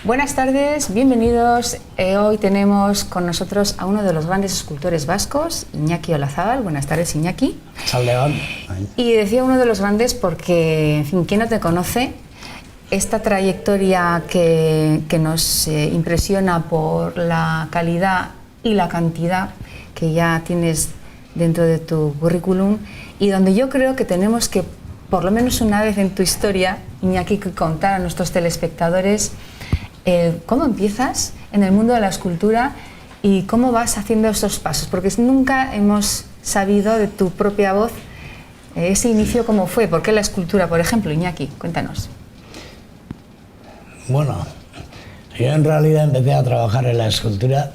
Buenas tardes, bienvenidos. Hoy tenemos con nosotros a uno de los grandes escultores vascos, Iñaki Olazábal. Buenas tardes, Iñaki. Saldeón. Y decía uno de los grandes porque, en fin, ¿quién no te conoce? Esta trayectoria que nos impresiona por la calidad y la cantidad que ya tienes dentro de tu currículum, y donde yo creo que tenemos que, por lo menos una vez en tu historia, Iñaki, contar a nuestros telespectadores cómo empiezas en el mundo de la escultura y cómo vas haciendo esos pasos, porque nunca hemos sabido de tu propia voz ese inicio cómo fue. ¿Por qué la escultura, por ejemplo, Iñaki? Cuéntanos. Bueno, yo en realidad empecé a trabajar en la escultura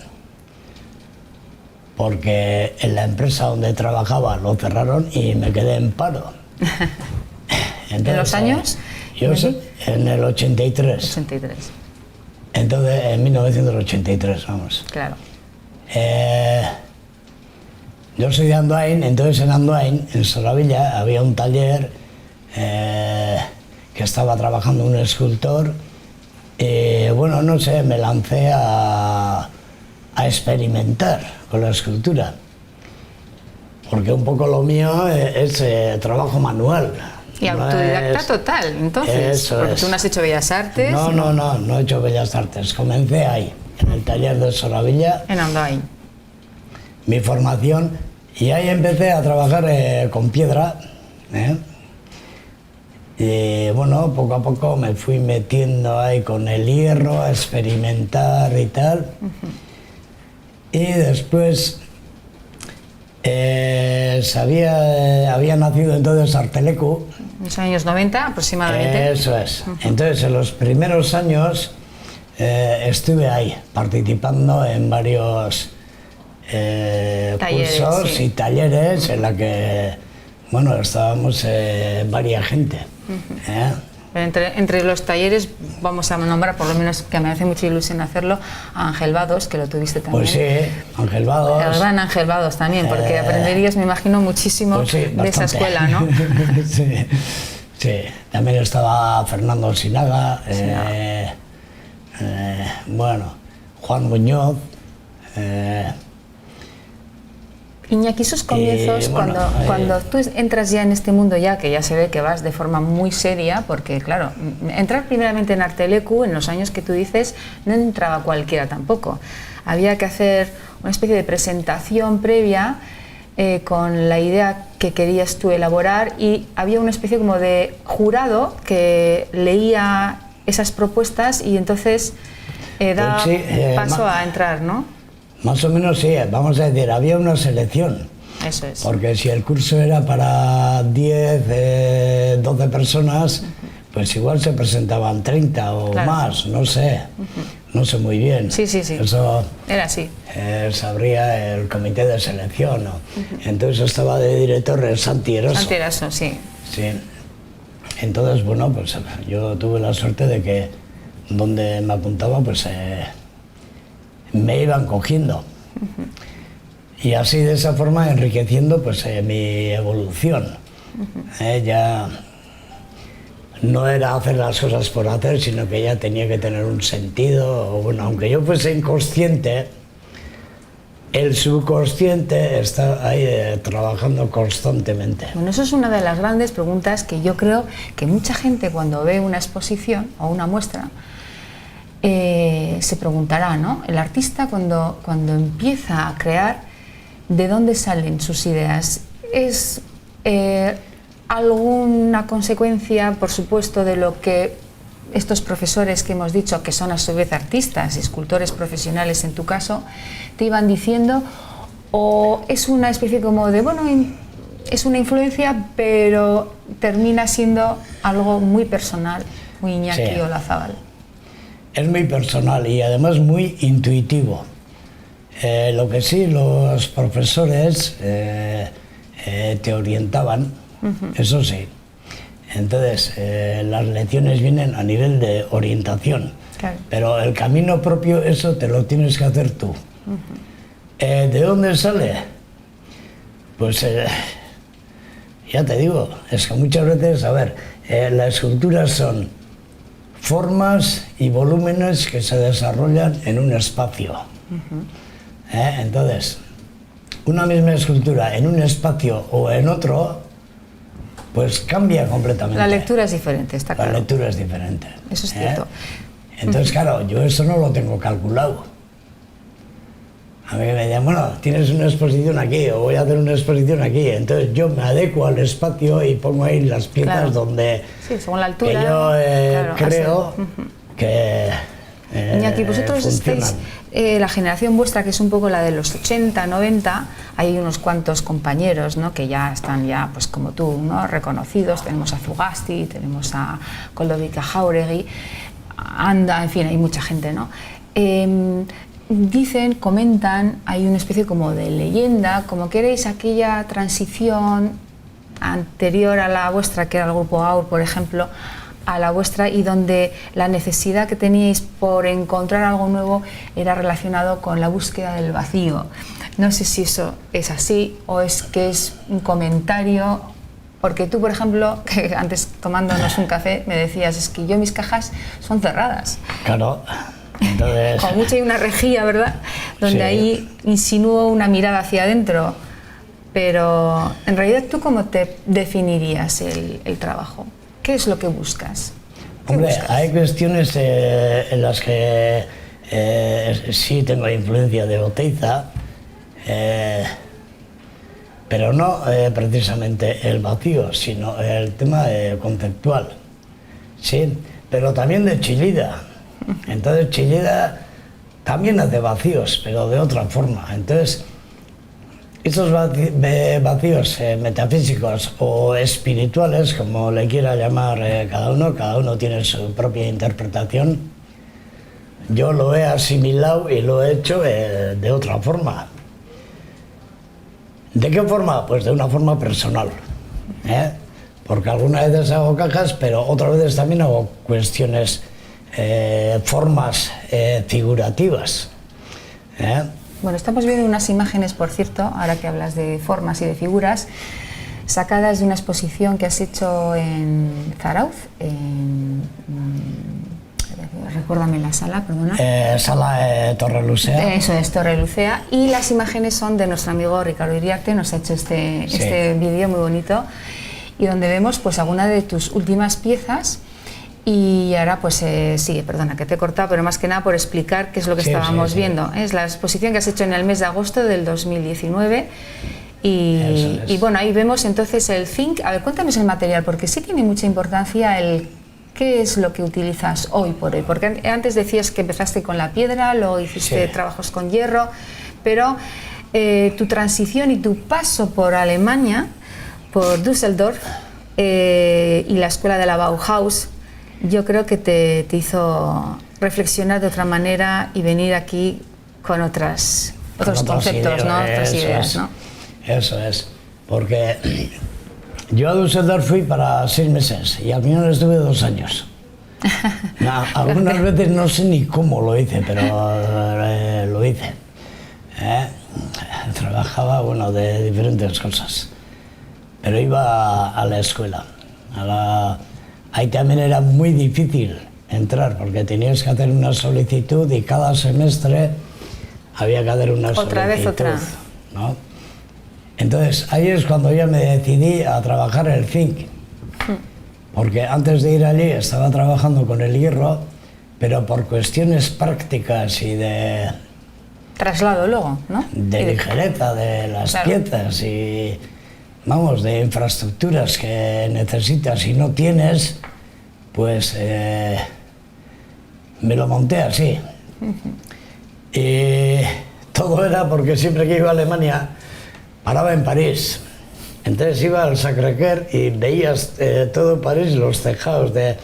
porque en la empresa donde trabajaba lo cerraron y me quedé en paro. Entonces, ¿En los años? Yo en el 83. 83. Entonces, en 1983, vamos. Claro. Yo soy de Andoain, entonces en Andoain, en Soravilla, había un taller que estaba trabajando un escultor. Bueno, no sé, me lancé a experimentar con la escultura, porque un poco lo mío es trabajo manual. Y autodidacta total, entonces, eso porque es. tú no has hecho Bellas Artes. No he hecho Bellas Artes. Comencé ahí, en el taller de Soravilla. En Andoain. Mi formación, y ahí empecé a trabajar con piedra. Y bueno, poco a poco me fui metiendo ahí con el hierro, a experimentar y tal. Y después había nacido entonces Arteleku. En los años 90 aproximadamente. Eso es. Entonces en los primeros años estuve ahí, participando en varios Talleres, cursos sí. y talleres en la que, bueno, estábamos varias gente. Entre los talleres vamos a nombrar, por lo menos que me hace mucha ilusión hacerlo, a Ángel Vados, que lo tuviste también. Pues sí, Ángel Vados. El gran Ángel Vados también, porque aprenderías, me imagino, muchísimo pues sí, de esa escuela, ¿no? Sí, sí. También estaba Fernando Sinaga, bueno, Juan Muñoz. Iñaki, esos comienzos, bueno, cuando tú entras ya en este mundo, ya que ya se ve que vas de forma muy seria, porque claro, entrar primeramente en Arteleku, en los años que tú dices, no entraba cualquiera tampoco. Había que hacer una especie de presentación previa con la idea que querías tú elaborar, y había una especie como de jurado que leía esas propuestas y entonces daba paso a entrar, ¿no? Más o menos sí, vamos a decir, había una selección. Eso es. Porque si el curso era para 10, 12 personas, pues igual se presentaban 30 o claro. más, no sé. No sé muy bien. Sí. Eso era así. Sabría el comité de selección, ¿no? Entonces estaba de director el Santi Eraso. Santi Eraso, sí. Sí. Entonces, bueno, pues yo tuve la suerte de que donde me apuntaba, pues me iban cogiendo. Y así, de esa forma, enriqueciendo pues mi evolución. Ya no era hacer las cosas por hacer, sino que ya tenía que tener un sentido. Bueno, aunque yo fuese inconsciente, el subconsciente está ahí trabajando constantemente. Bueno, eso es una de las grandes preguntas que yo creo que mucha gente, cuando ve una exposición o una muestra, se preguntará, ¿no? El artista, cuando empieza a crear, ¿de dónde salen sus ideas? ¿Es alguna consecuencia, por supuesto, de lo que estos profesores que hemos dicho, que son a su vez artistas, escultores profesionales en tu caso, te iban diciendo? ¿O es una especie como de, bueno, es una influencia, pero termina siendo algo muy personal, muy Iñaki Olazábal? Es muy personal y además muy intuitivo. Lo que sí, los profesores te orientaban, eso sí. Entonces, las lecciones vienen a nivel de orientación, claro. Pero el camino propio, eso te lo tienes que hacer tú. ¿De dónde sale? Pues ya te digo, es que muchas veces, a ver, las esculturas son formas y volúmenes que se desarrollan en un espacio. Entonces, una misma escultura en un espacio o en otro, pues cambia completamente. La lectura es diferente, está claro. La lectura es diferente. Eso es cierto. Entonces, claro, yo eso no lo tengo calculado. A mí me dicen, bueno, tienes una exposición aquí o voy a hacer una exposición aquí. Entonces yo me adecuo al espacio y pongo ahí las piezas donde sí, según la altura, que yo creo que Iñaki, vosotros estáis, la generación vuestra, que es un poco la de los 80, 90, hay unos cuantos compañeros, ¿no?, que ya están ya, pues como tú, ¿no?, reconocidos. Tenemos a Zugasti, tenemos a Koldovica Jauregui, Anda, en fin, hay mucha gente, ¿no? Dicen, comentan, hay una especie como de leyenda, como que erais aquella transición anterior a la vuestra, que era el grupo AUR, por ejemplo, a la vuestra, y donde la necesidad que teníais por encontrar algo nuevo era relacionado con la búsqueda del vacío. No sé si eso es así o es que es un comentario, porque tú, por ejemplo, que antes tomándonos un café me decías, es que yo mis cajas son cerradas. Claro. Entonces, con mucha y una rejilla, ¿verdad? Donde ahí insinúo una mirada hacia adentro. Pero en realidad, ¿tú cómo te definirías el trabajo? ¿Qué es lo que buscas? Hombre, hay cuestiones en las que sí tengo influencia de Oteiza, pero no precisamente el vacío, sino el tema conceptual, ¿sí? Pero también de Chillida. Entonces Chillida también hace vacíos, pero de otra forma. Entonces, estos vacíos metafísicos o espirituales, como le quiera llamar cada uno tiene su propia interpretación. Yo lo he asimilado y lo he hecho de otra forma. ¿De qué forma? Pues de una forma personal, porque algunas veces hago cajas, pero otras veces también hago cuestiones, formas figurativas. Bueno, estamos viendo unas imágenes, por cierto, ahora que hablas de formas y de figuras, sacadas de una exposición que has hecho en Zarauz, recuérdame la sala, perdona. Sala Torrelucea. Eso es, Torrelucea. Y las imágenes son de nuestro amigo Ricardo Iriarte, nos ha hecho este vídeo muy bonito, y donde vemos pues alguna de tus últimas piezas. Y ahora pues sigue, perdona que te he cortado, pero más que nada por explicar qué es lo que estábamos viendo. Es la exposición que has hecho en el mes de agosto del 2019 y bueno, ahí vemos entonces el zinc. A ver, cuéntanos el material, porque sí tiene mucha importancia el qué es lo que utilizas hoy por hoy, porque antes decías que empezaste con la piedra, luego hiciste trabajos con hierro, pero tu transición y tu paso por Alemania, por Düsseldorf y la escuela de la Bauhaus, yo creo que te hizo reflexionar de otra manera y venir aquí con otros conceptos, ¿no? Otras ideas, ¿no? Eso es, porque yo a Düsseldorf fui para 6 meses y al final estuve 2 años. Algunas veces no sé ni cómo lo hice, pero lo hice. Trabajaba, bueno, de diferentes cosas, pero iba a la escuela, Ahí también era muy difícil entrar porque tenías que hacer una solicitud y cada semestre había que hacer una solicitud. Otra vez otra. ¿No? Entonces ahí es cuando ya me decidí a trabajar el zinc, porque antes de ir allí estaba trabajando con el hierro, pero por cuestiones prácticas y de traslado luego, ¿no? De ligereza de las piezas y vamos, de infraestructuras que necesitas y no tienes, pues me lo monté así. Y todo era porque siempre que iba a Alemania paraba en París. Entonces iba al Sacré-Cœur y veías todo París, los tejados de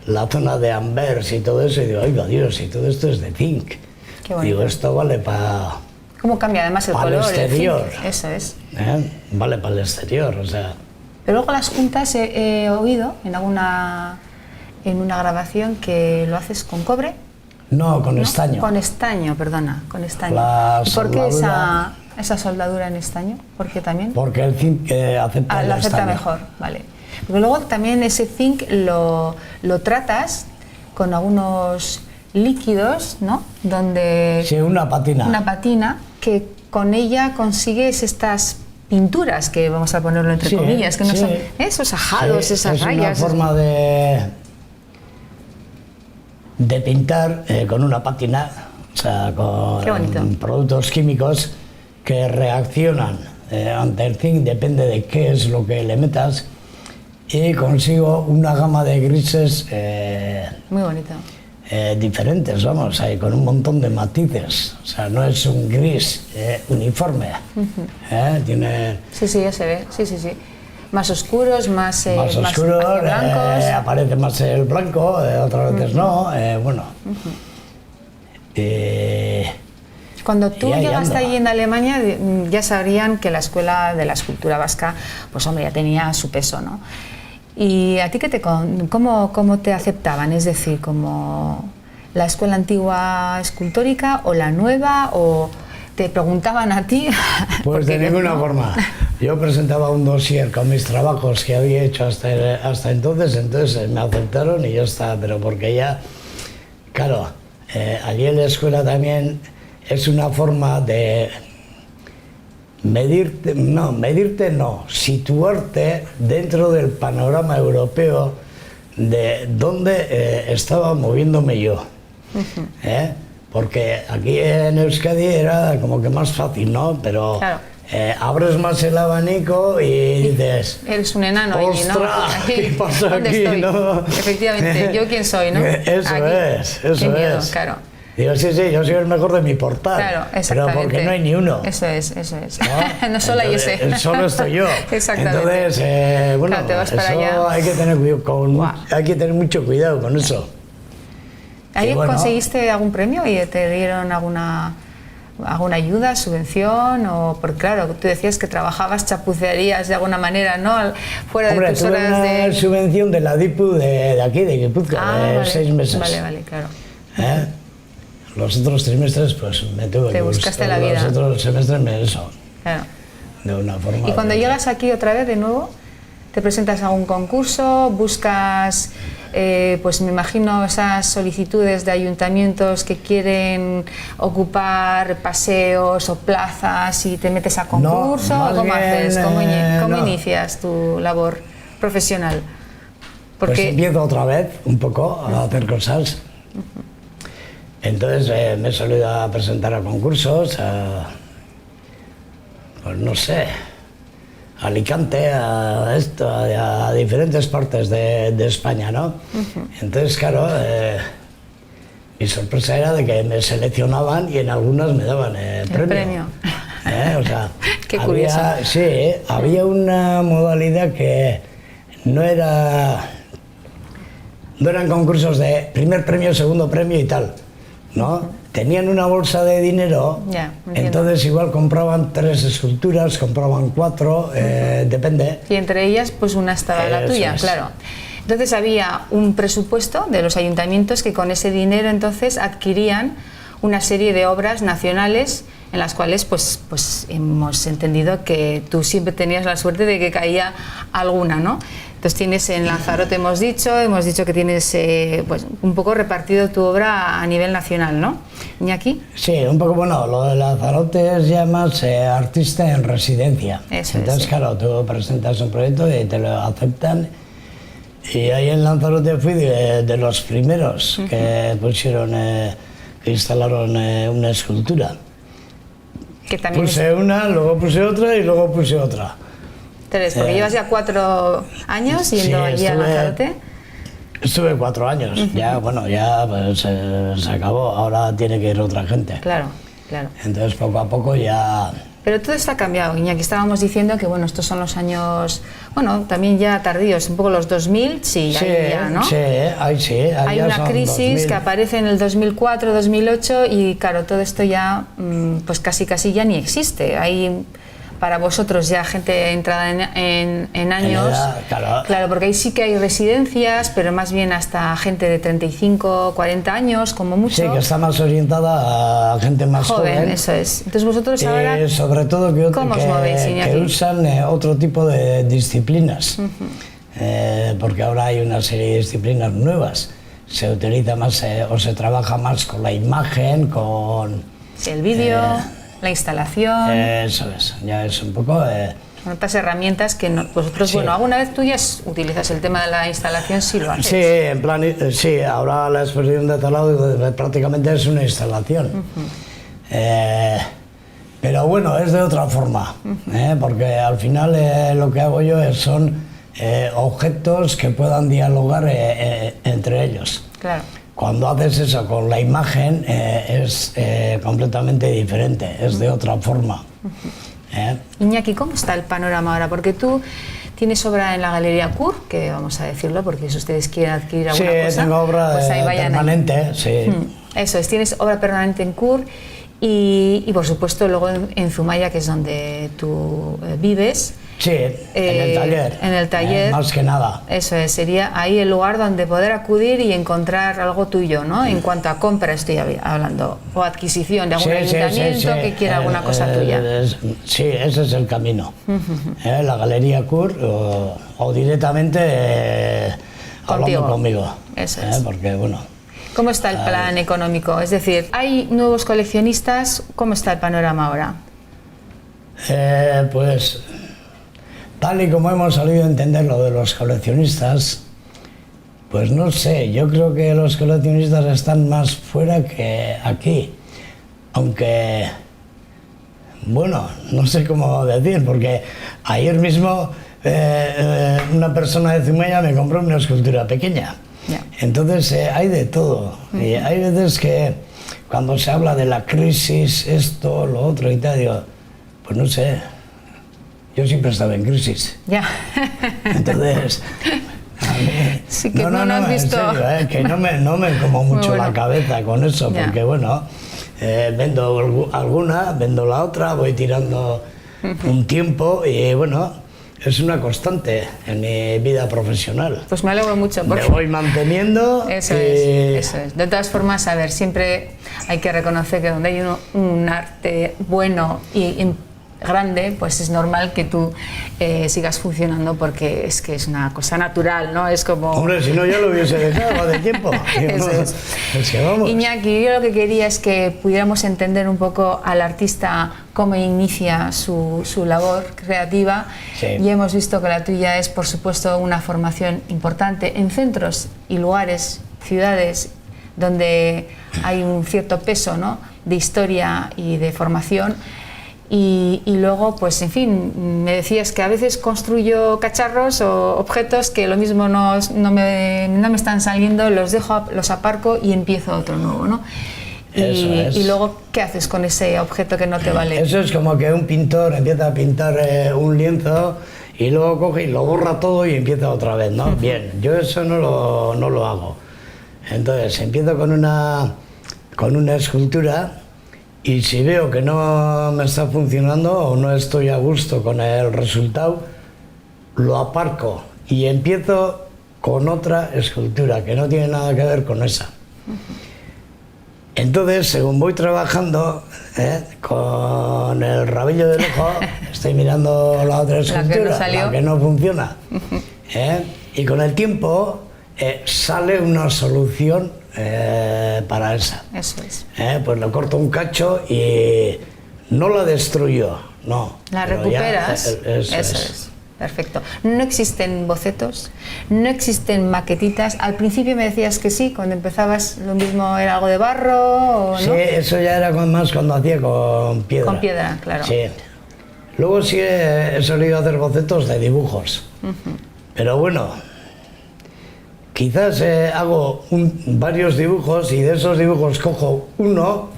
la zona de Anvers y todo eso, y digo, ay, Dios, y todo esto es de zinc. Qué bonito. Digo, esto vale para... ¿Cómo cambia además el color? El exterior. Eso es. Vale para el exterior, o sea... Pero luego las juntas he oído en una grabación que lo haces con cobre. No, con estaño. Con estaño, perdona, con estaño. ¿Y por qué esa soldadura en estaño? ¿Por qué también? Porque el zinc acepta el acepta estaño. mejor, vale. Porque luego también ese zinc lo tratas con algunos líquidos, ¿no? Donde Sí, una patina. una patina que con ella consigues estas pinturas, que vamos a ponerlo entre Sí, comillas, que no sí. son esos ajados, Sí, esas rayas. Es una forma de pintar con una pátina, o sea, Qué bonito. con productos químicos que reaccionan ante el zinc, depende de qué es lo que le metas, y consigo una gama de grises Muy bonito. diferentes, vamos, con un montón de matices, o sea, no es un gris uniforme, tiene... Sí, sí, ya se ve, sí, sí, sí. Más oscuros, más oscuro, hacia blancos. aparece más el blanco, otras veces no, bueno. Cuando tú y ahí llegaste ando. allí en Alemania, ya sabrían que la escuela de la escultura vasca, pues hombre, ya tenía su peso, ¿no? ¿Y a ti cómo te aceptaban? Es decir, ¿como la escuela antigua escultórica o la nueva, o te preguntaban a ti? Pues de Porque, ninguna ¿no? forma. Yo presentaba un dossier con mis trabajos que había hecho hasta entonces me aceptaron y ya está, pero porque ya, claro, allí en la escuela también es una forma de medirte no, situarte dentro del panorama europeo de dónde estaba moviéndome yo. Porque aquí en Euskadi era como que más fácil, ¿no? Pero Claro. abres más el abanico y dices... Eres un enano allí, ¿no? ¡Ostras! Aquí, ¿Qué pasa ¿dónde aquí, estoy? no? Efectivamente, ¿yo quién soy, no? Eso Aquí. es, eso Qué miedo, es. claro. Digo, sí, yo soy el mejor de mi portal. Claro, pero exactamente. porque no hay ni uno. Eso es, eso es. ¿No? No solo hay Entonces, ese. Solo estoy yo. Exactamente. Entonces, bueno, Claro, te vas para eso allá. hay que tener Guau. hay que tener mucho cuidado con eso. ¿Ahí Y bueno, conseguiste algún premio y te dieron alguna ayuda, subvención? O porque claro, tú decías que trabajabas, chapucerías de alguna manera, ¿no? Fuera hombre, de tus tuve horas una de... subvención de la DIPU de aquí, de Guipúzcoa, de vale. 6 meses. Vale, claro. ¿Eh? Los otros trimestres, pues me tuve Te que buscaste buscar. la vida. Los otros semestres eso, Claro. de una forma... Y cuando de- llegas aquí otra vez de nuevo, ¿te presentas a un concurso? ¿Buscas, pues me imagino, esas solicitudes de ayuntamientos que quieren ocupar paseos o plazas y te metes a concurso? más ¿O cómo bien, haces? ¿Cómo no. inicias tu labor profesional? Pues empiezo otra vez un poco a hacer cosas. Entonces me he solido a presentar a concursos, pues no sé, a Alicante, a diferentes partes de España, ¿no? Entonces, claro, mi sorpresa era de que me seleccionaban y en algunas me daban premio. O sea, Qué curioso. había una modalidad que no eran concursos de primer premio, segundo premio y tal, ¿no? Tenían una bolsa de dinero, Ya, entiendo. entonces igual compraban 3 esculturas, compraban 4, depende. Y entre ellas, pues una estaba la Eso tuya, es. claro. Entonces había un presupuesto de los ayuntamientos que con ese dinero entonces adquirían una serie de obras nacionales en las cuales pues hemos entendido que tú siempre tenías la suerte de que caía alguna, ¿no? Entonces tienes en Lanzarote, hemos dicho que tienes pues un poco repartido tu obra a nivel nacional, ¿no? Iñaki. Sí, un poco, bueno, lo de Lanzarote es ya más artista en residencia. Eso Entonces, es, sí. claro, tú presentas un proyecto y te lo aceptan. Y ahí en Lanzarote fui de los primeros que pusieron, que instalaron una escultura. Que también Puse una, luego puse otra y luego puse otra. 3, porque llevas ya 4 años yendo allí a Lanzarote. Estuve 4 años, ya, bueno, ya pues, se acabó, ahora tiene que ir otra gente. Claro, claro. Entonces poco a poco ya... Pero todo esto ha cambiado, Iñaki. Estábamos diciendo que, bueno, estos son los años, bueno, también ya tardíos, un poco los 2000, sí, ahí ya, ¿no? Sí, ahí sí. Ahí Hay ya una son crisis 2000. que aparece en el 2004, 2008 y, claro, todo esto ya, pues casi ya ni existe. Hay para vosotros ya gente entrada en años, edad, claro. porque ahí sí que hay residencias, pero más bien hasta gente de 35, 40 años, como mucho. Sí, que está más orientada a gente más joven. Eso es. Entonces vosotros ahora... sobre todo ¿Cómo os movéis, Iñaki? que usan otro tipo de disciplinas. Porque ahora hay una serie de disciplinas nuevas se utiliza más o se trabaja más con la imagen, con... Sí, el vídeo, la instalación... Eso es, ya es un poco... Con otras herramientas que vosotros, sí. Bueno, ¿alguna vez tú ya utilizas el tema de la instalación? Sí, lo haces. Sí, en plan, sí, ahora la exposición de talado prácticamente es una instalación. Pero bueno, es de otra forma, porque al final lo que hago yo son objetos que puedan dialogar entre ellos. Claro. Cuando haces eso con la imagen es completamente diferente, es de otra forma. Iñaki, ¿cómo está el panorama ahora? Porque tú tienes obra en la Galería Kur, que vamos a decirlo, porque si ustedes quieren adquirir alguna cosa... Sí, tengo obra pues ahí permanente, sí. Eso es, tienes obra permanente en Kur y por supuesto luego en Zumaya, que es donde tú vives. Sí, en el taller. En el taller. Más que nada. Eso es, sería ahí el lugar donde poder acudir y encontrar algo tuyo, ¿no? En cuanto a compra estoy hablando, o adquisición de algún ayuntamiento que quiera alguna cosa tuya. Sí, ese es el camino. La Galería Kur o directamente hablando conmigo. Eso es. Porque, bueno... ¿Cómo está el plan económico? Es decir, ¿hay nuevos coleccionistas? ¿Cómo está el panorama ahora? Pues... Tal y como hemos salido a entender lo de los coleccionistas, pues no sé, yo creo que los coleccionistas están más fuera que aquí. Aunque, bueno, no sé cómo decir, porque ayer mismo una persona de Zumaya me compró una escultura pequeña. Yeah. Entonces hay de todo. Y hay veces que cuando se habla de la crisis, esto, lo otro y tal, digo, pues no sé. Yo siempre estaba en crisis. Ya. Entonces, a mí, sí que no has visto. En serio, que no me como mucho la cabeza con eso, porque bueno, vendo alguna, vendo la otra, voy tirando un tiempo y bueno, es una constante en mi vida profesional. Pues me alegro mucho. Me voy manteniendo. Eso es. De todas formas, a ver, siempre hay que reconocer que donde hay un arte bueno y grande, pues es normal que tú sigas funcionando porque es que es una cosa natural, ¿no? Es como... Hombre, si no ya lo hubiese dejado de tiempo. Eso es. Es que vamos. Iñaki, yo lo que quería es que pudiéramos entender un poco al artista cómo inicia su labor creativa. Sí. Y hemos visto que la tuya es, por supuesto, una formación importante en centros y lugares, ciudades, donde hay un cierto peso, ¿no?, de historia y de formación. Y luego, pues en fin, me decías que a veces construyo cacharros o objetos que lo mismo no me están saliendo, los dejo, los aparco y empiezo otro nuevo, ¿no? Y luego, ¿qué haces con ese objeto que no te vale? Eso es como que un pintor empieza a pintar un lienzo y luego coge y lo borra todo y empieza otra vez, ¿no? Bien, yo eso no lo hago. Entonces, empiezo con una escultura. Y si veo que no me está funcionando o no estoy a gusto con el resultado, lo aparco y empiezo con otra escultura que no tiene nada que ver con esa. Entonces, según voy trabajando con el rabillo del ojo, estoy mirando la otra escultura, la que no funciona. Y con el tiempo sale una solución para esa. Eso es. Pues lo corto un cacho y no la destruyo, no. La recuperas. Eso es. Perfecto. No existen bocetos, no existen maquetitas. Al principio me decías que sí, cuando empezabas lo mismo era algo de barro, ¿o no? Sí, eso ya era más cuando hacía con piedra. Con piedra, claro. Sí. Luego sí he solido hacer bocetos de dibujos. Pero bueno, quizás hago varios dibujos y de esos dibujos cojo uno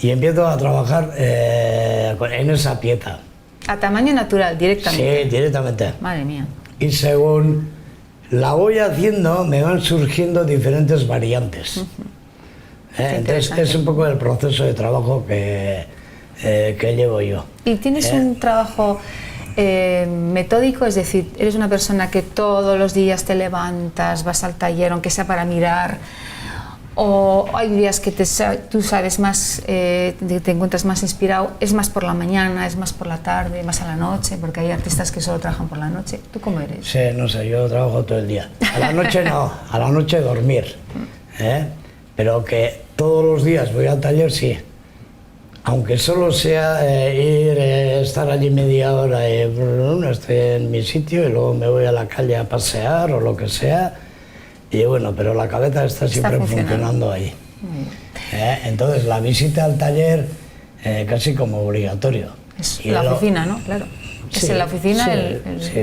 y empiezo a trabajar en esa pieza. ¿A tamaño natural, directamente? Sí, directamente. Madre mía. Y según la voy haciendo, me van surgiendo diferentes variantes. Entonces es un poco el proceso de trabajo que llevo yo. ¿Y tienes un trabajo metódico? Es decir, ¿eres una persona que todos los días te levantas, vas al taller, aunque sea para mirar? ¿O hay días que tú sabes más, te encuentras más inspirado? ¿Es más por la mañana, es más por la tarde, más a la noche? Porque hay artistas que solo trabajan por la noche. ¿Tú cómo eres? Sí, no sé, yo trabajo todo el día. A la noche no, a la noche dormir. Pero que todos los días voy al taller, sí. Aunque solo sea ir, estar allí media hora, estoy en mi sitio y luego me voy a la calle a pasear o lo que sea. Y bueno, pero la cabeza está siempre funcionando ahí. Entonces la visita al taller casi como obligatorio. Es la oficina, ¿no? Claro. Sí, es en la oficina sí.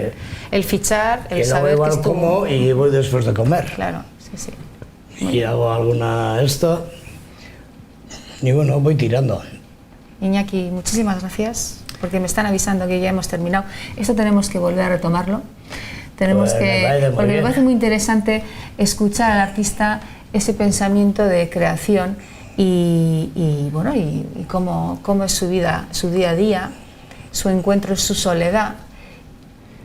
el fichar, el y saber luego que igual como y voy después de comer. Claro, sí. Y hago alguna esto y bueno, voy tirando. Iñaki, muchísimas gracias, porque me están avisando que ya hemos terminado. Esto tenemos que volver a retomarlo. Porque me parece muy interesante escuchar al artista ese pensamiento de creación y cómo es su vida, su día a día, su encuentro, su soledad,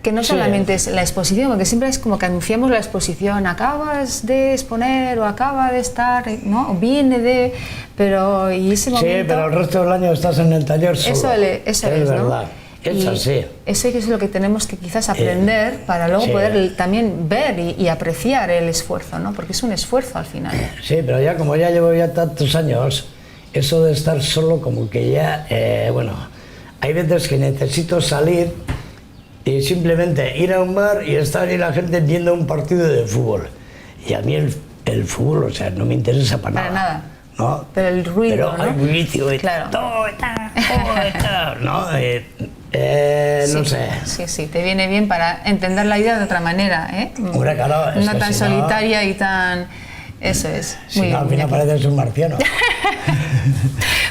que no solamente es la exposición, porque siempre es como que anunciamos la exposición, acabas de exponer o acaba de estar, ¿no? O viene de, pero y ese momento... Sí, pero el resto del año estás en el taller solo. Eso es, ¿no? Verdad. Es así. Eso es lo que tenemos que quizás aprender para luego poder también ver y apreciar el esfuerzo, ¿no? Porque es un esfuerzo al final. Sí, pero ya como ya llevo ya tantos años, eso de estar solo como que ya, hay veces que necesito salir y simplemente ir a un bar y estar ahí la gente viendo un partido de fútbol. Y a mí el fútbol, o sea, no me interesa para nada. ¿No? Pero el ruido, pero hay ruido y claro. ¿No? No sé. Sí, te viene bien para entender la vida de otra manera, ¿eh? Hombre, claro, no tan solitaria y tan... Eso es. Si no, al final pareces un marciano.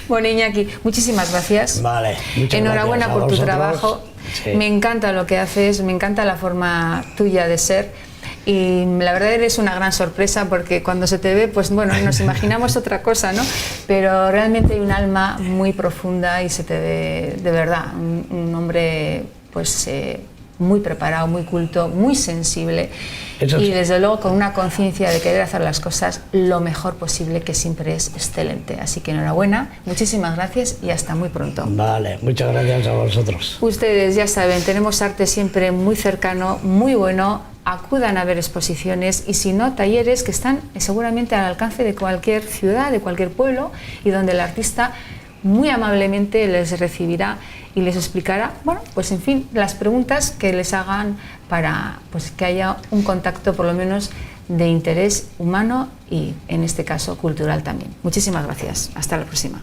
Bueno, Iñaki, muchísimas gracias. Vale, enhorabuena por tu trabajo. Sí. Me encanta lo que haces, me encanta la forma tuya de ser. Y la verdad eres una gran sorpresa porque cuando se te ve, pues bueno, nos imaginamos otra cosa, ¿no? Pero realmente hay un alma muy profunda y se te ve de verdad un hombre pues muy preparado, muy culto, muy sensible y desde luego con una conciencia de querer hacer las cosas lo mejor posible, que siempre es excelente. Así que enhorabuena, muchísimas gracias y hasta muy pronto. Vale, muchas gracias a vosotros. Ustedes ya saben, tenemos arte siempre muy cercano, muy bueno. Acudan a ver exposiciones y si no, talleres que están seguramente al alcance de cualquier ciudad, de cualquier pueblo y donde el artista muy amablemente les recibirá y les explicará, bueno, pues en fin, las preguntas que les hagan para pues, que haya un contacto por lo menos de interés humano y en este caso cultural también. Muchísimas gracias. Hasta la próxima.